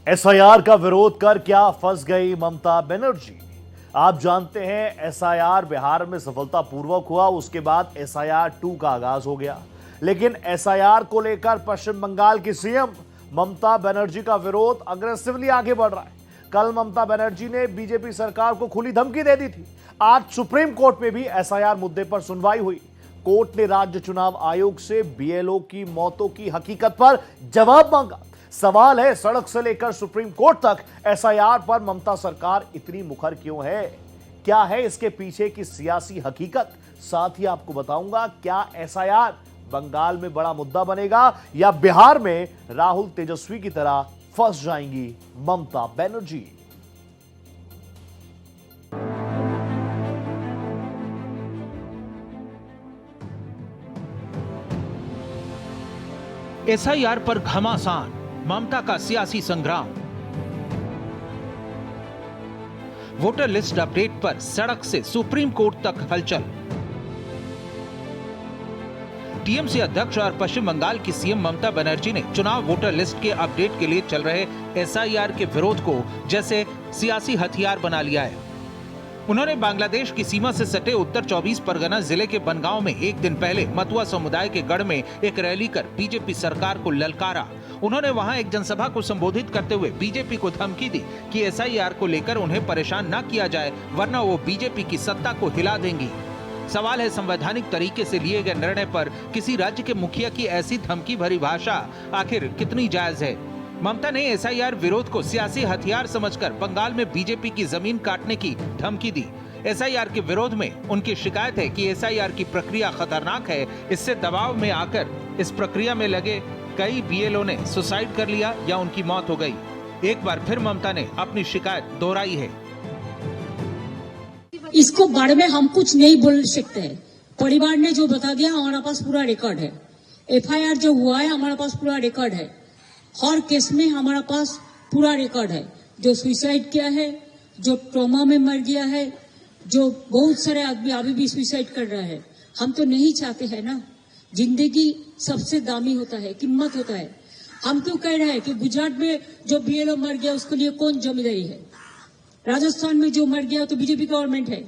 SIR का विरोध कर क्या फंस गई ममता बनर्जी। आप जानते हैं एसआईआर बिहार में सफलतापूर्वक हुआ, उसके बाद एसआईआर 2 का आगाज हो गया। लेकिन एसआईआर को लेकर पश्चिम बंगाल की सीएम ममता बनर्जी का विरोध अग्रेसिवली आगे बढ़ रहा है। कल ममता बनर्जी ने बीजेपी सरकार को खुली धमकी दे दी थी। आज सुप्रीम कोर्ट में भी एसआईआर मुद्दे पर सुनवाई हुई। कोर्ट ने राज्य चुनाव आयोग से बीएलओ की मौतों की हकीकत पर जवाब मांगा। सवाल है, सड़क से लेकर सुप्रीम कोर्ट तक एसआईआर पर ममता सरकार इतनी मुखर क्यों है? क्या है इसके पीछे की सियासी हकीकत? साथ ही आपको बताऊंगा, क्या एसआईआर बंगाल में बड़ा मुद्दा बनेगा या बिहार में राहुल तेजस्वी की तरह फंस जाएंगी ममता बनर्जी? एसआईआर पर घमासान, ममता का सियासी संग्राम। वोटर लिस्ट अपडेट पर सड़क से सुप्रीम कोर्ट तक हलचल। टीएमसी अध्यक्ष और पश्चिम बंगाल की सीएम ममता बनर्जी ने चुनाव वोटर लिस्ट के अपडेट के लिए चल रहे एसआईआर के विरोध को जैसे सियासी हथियार बना लिया है। उन्होंने बांग्लादेश की सीमा से सटे उत्तर 24 परगना जिले के बनगांव में एक दिन पहले मतुआ समुदाय के गढ़ में एक रैली कर बीजेपी सरकार को ललकारा। उन्होंने वहां एक जनसभा को संबोधित करते हुए बीजेपी को धमकी दी कि एसआईआर को लेकर उन्हें परेशान न किया जाए, वरना वो बीजेपी की सत्ता को हिला देंगी। सवाल है, संवैधानिक तरीके से लिए गए निर्णय पर किसी राज्य के मुखिया की ऐसी धमकी भरी भाषा आखिर कितनी जायज है? ममता ने एसआईआर विरोध को सियासी हथियार समझकर बंगाल में बीजेपी की जमीन काटने की धमकी दी। एसआईआर के विरोध में उनकी शिकायत है कि एसआईआर की प्रक्रिया खतरनाक है। इससे दबाव में आकर इस प्रक्रिया में लगे कई बीएलओ ने सुसाइड कर लिया या उनकी मौत हो गई। एक बार फिर ममता ने अपनी शिकायत दोहराई है। इसको बारे में हम कुछ नहीं बोल सकते हैं। परिवार ने जो बता दिया, हमारे पास पूरा रिकॉर्ड है। एफआईआर जो हुआ है, हमारे पास पूरा रिकॉर्ड है। हर केस में हमारा पास पूरा रिकॉर्ड है। जो सुसाइड किया है, जो ट्रॉमा में मर गया है, जो बहुत सारे आदमी अभी भी सुसाइड कर रहा है। हम तो नहीं चाहते हैं ना। जिंदगी सबसे दामी होता है, कीमत होता है। हम क्यों कह रहे हैं कि गुजरात में जो बीएलओ मर गया उसके लिए कौन जिम्मेदारी है? राजस्थान में जो मर गया तो बीजेपी गवर्नमेंट है।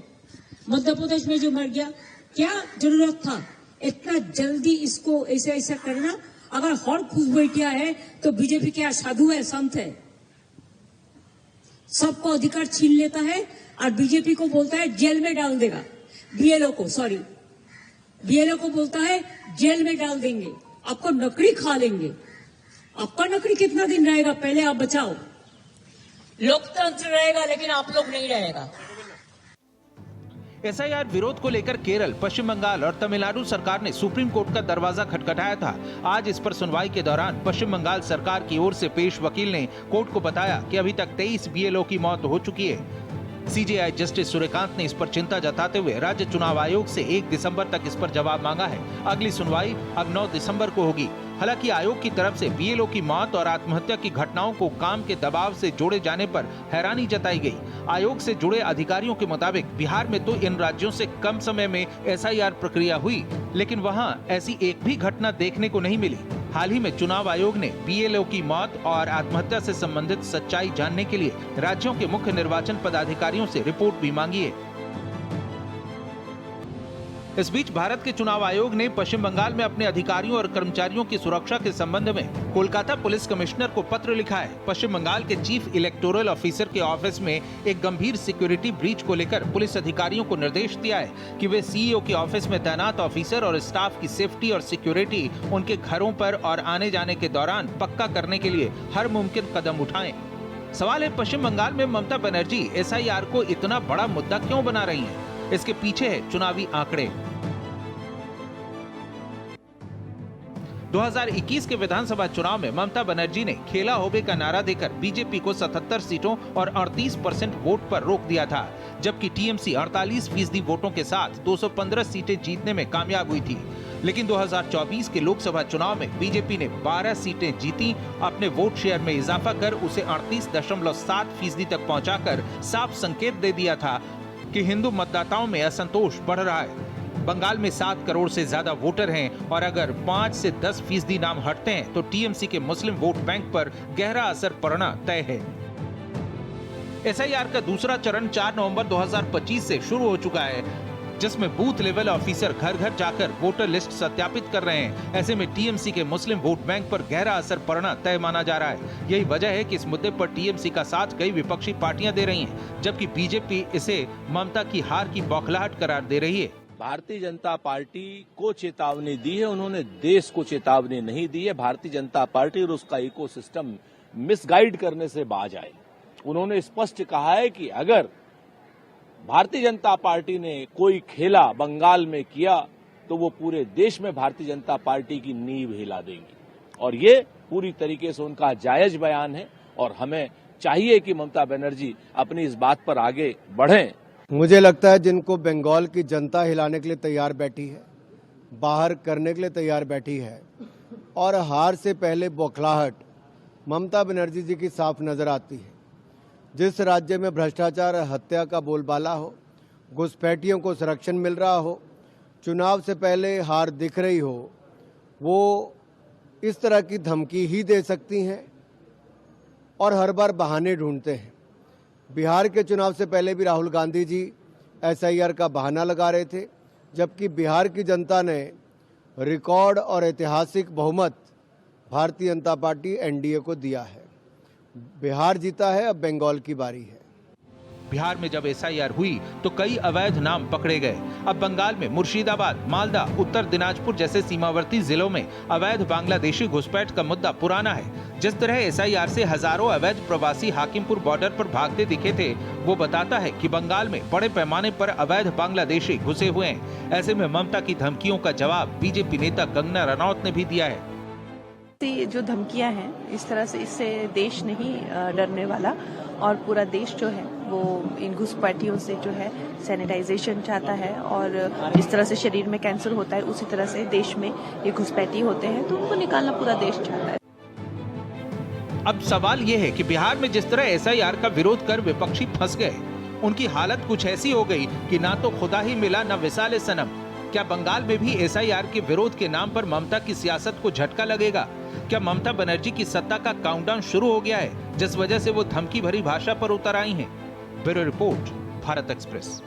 मध्य प्रदेश में जो मर गया, क्या जरूरत था इतना जल्दी इसको ऐसा करना? अगर हर खुश बैठिया है तो बीजेपी क्या साधु है, संत है? सबको अधिकार छीन लेता है और बीजेपी को बोलता है जेल में डाल देगा। बीएलओ को बोलता है जेल में डाल देंगे, आपको नकड़ी खा लेंगे। आपका नकड़ी कितना दिन रहेगा? पहले आप बचाओ। लोकतंत्र रहेगा लेकिन आप लोग नहीं रहेगा। एसआईआर विरोध को लेकर केरल, पश्चिम बंगाल और तमिलनाडु सरकार ने सुप्रीम कोर्ट का दरवाजा खटखटाया था। आज इस पर सुनवाई के दौरान पश्चिम बंगाल सरकार की ओर से पेश वकील ने कोर्ट को बताया कि अभी तक 23 बीएलओ की मौत हो चुकी है। सीजेआई जस्टिस सूर्यकांत ने इस पर चिंता जताते हुए राज्य चुनाव आयोग से 1 दिसंबर तक इस पर जवाब मांगा है। अगली सुनवाई अब 9 दिसंबर को होगी। हालांकि आयोग की तरफ से बीएलओ की मौत और आत्महत्या की घटनाओं को काम के दबाव से जोड़े जाने पर हैरानी जताई गई। आयोग से जुड़े अधिकारियों के मुताबिक बिहार में तो इन राज्यों से कम समय में एसआईआर प्रक्रिया हुई, लेकिन वहां ऐसी एक भी घटना देखने को नहीं मिली। हाल ही में चुनाव आयोग ने बीएलओ की मौत और आत्महत्या से संबंधित सच्चाई जानने के लिए राज्यों के मुख्य निर्वाचन पदाधिकारियों से रिपोर्ट भी मांगी है। इस बीच भारत के चुनाव आयोग ने पश्चिम बंगाल में अपने अधिकारियों और कर्मचारियों की सुरक्षा के संबंध में कोलकाता पुलिस कमिश्नर को पत्र लिखा है। पश्चिम बंगाल के चीफ इलेक्टोरल ऑफिसर के ऑफिस में एक गंभीर सिक्योरिटी ब्रीच को लेकर पुलिस अधिकारियों को निर्देश दिया है कि वे सीईओ के ऑफिस में तैनात ऑफिसर और स्टाफ की सेफ्टी और सिक्योरिटी उनके घरों पर और आने जाने के दौरान पक्का करने के लिए हर मुमकिन कदम उठाएं। सवाल है, पश्चिम बंगाल में ममता बनर्जी एसआईआर को इतना बड़ा मुद्दा क्यों बना रही है? इसके पीछे है चुनावी आंकड़े। 2021 के विधानसभा चुनाव में ममता बनर्जी ने खेला होबे का नारा देकर बीजेपी को 77 सीटों और 38% वोट पर रोक दिया था, जबकि टीएमसी 48% वोटों के साथ 215 सीटें जीतने में कामयाब हुई थी। लेकिन 2024 के लोकसभा चुनाव में बीजेपी ने 12 सीटें जीती, अपने वोट शेयर में इजाफा कर उसे 38.7% तक पहुंचाकर साफ संकेत दे दिया था कि हिंदू मतदाताओं में असंतोष बढ़ रहा है। बंगाल में 7 करोड़ से ज्यादा वोटर हैं और अगर 5 से 10% नाम हटते हैं तो टीएमसी के मुस्लिम वोट बैंक पर गहरा असर पड़ना तय है। एसआईआर का दूसरा चरण 4 नवंबर 2025 से शुरू हो चुका है, जिसमें बूथ लेवल ऑफिसर घर घर जाकर वोटर लिस्ट सत्यापित कर रहे हैं। ऐसे में टीएमसी के मुस्लिम वोट बैंक पर गहरा असर पड़ना तय माना जा रहा है। यही वजह है कि इस मुद्दे पर टीएमसी का साथ कई विपक्षी पार्टियां दे रही हैं, जबकि बीजेपी इसे ममता की हार की बौखलाहट करार दे रही है। भारतीय जनता पार्टी को चेतावनी दी है, उन्होंने देश को चेतावनी नहीं दी है। भारतीय जनता पार्टी और उसका इकोसिस्टम मिसगाइड करने से बाज आए। उन्होंने स्पष्ट कहा है कि अगर भारतीय जनता पार्टी ने कोई खेला बंगाल में किया तो वो पूरे देश में भारतीय जनता पार्टी की नींव हिला देंगी, और ये पूरी तरीके से उनका जायज बयान है। और हमें चाहिए कि ममता बनर्जी अपनी इस बात पर आगे बढ़ें। मुझे लगता है जिनको बंगाल की जनता हिलाने के लिए तैयार बैठी है, बाहर करने के लिए तैयार बैठी है, और हार से पहले बौखलाहट ममता बनर्जी जी की साफ नजर आती है। जिस राज्य में भ्रष्टाचार हत्या का बोलबाला हो, घुसपैठियों को संरक्षण मिल रहा हो, चुनाव से पहले हार दिख रही हो, वो इस तरह की धमकी ही दे सकती हैं और हर बार बहाने ढूंढते हैं। बिहार के चुनाव से पहले भी राहुल गांधी जी एसआईआर का बहाना लगा रहे थे, जबकि बिहार की जनता ने रिकॉर्ड और ऐतिहासिक बहुमत भारतीय जनता पार्टी एनडीए को दिया है। बिहार जीता है, अब बंगाल की बारी है। बिहार में जब एसआईआर हुई तो कई अवैध नाम पकड़े गए। अब बंगाल में मुर्शिदाबाद, मालदा, उत्तर दिनाजपुर जैसे सीमावर्ती जिलों में अवैध बांग्लादेशी घुसपैठ का मुद्दा पुराना है। जिस तरह एसआईआर से हजारों अवैध प्रवासी हाकिमपुर बॉर्डर पर भागते दिखे थे, वो बताता है कि बंगाल में बड़े पैमाने पर अवैध बांग्लादेशी घुसे हुए हैं। ऐसे में ममता की धमकियों का जवाब बीजेपी नेता कंगना रनौत ने भी दिया है। जो धमकियां हैं, इस तरह से इससे देश नहीं डरने वाला, और पूरा देश जो है वो इन घुसपैठियों से जो है सैनिटाइजेशन चाहता है। और जिस तरह से शरीर में कैंसर होता है, उसी तरह से देश में ये घुसपैठी होते हैं, तो उनको निकालना पूरा देश चाहता है। अब सवाल ये है कि बिहार में जिस तरह एसआईआर का विरोध कर विपक्षी फंस गए, उनकी हालत कुछ ऐसी हो गई कि ना तो खुदा ही मिला न विसाले सनम। क्या बंगाल में भी एसआईआर के विरोध के नाम पर ममता की सियासत को झटका लगेगा? क्या ममता बनर्जी की सत्ता का काउंटडाउन शुरू हो गया है, जिस वजह से वो धमकी भरी भाषा पर उतर आई हैं? Bureau report, Bharat express.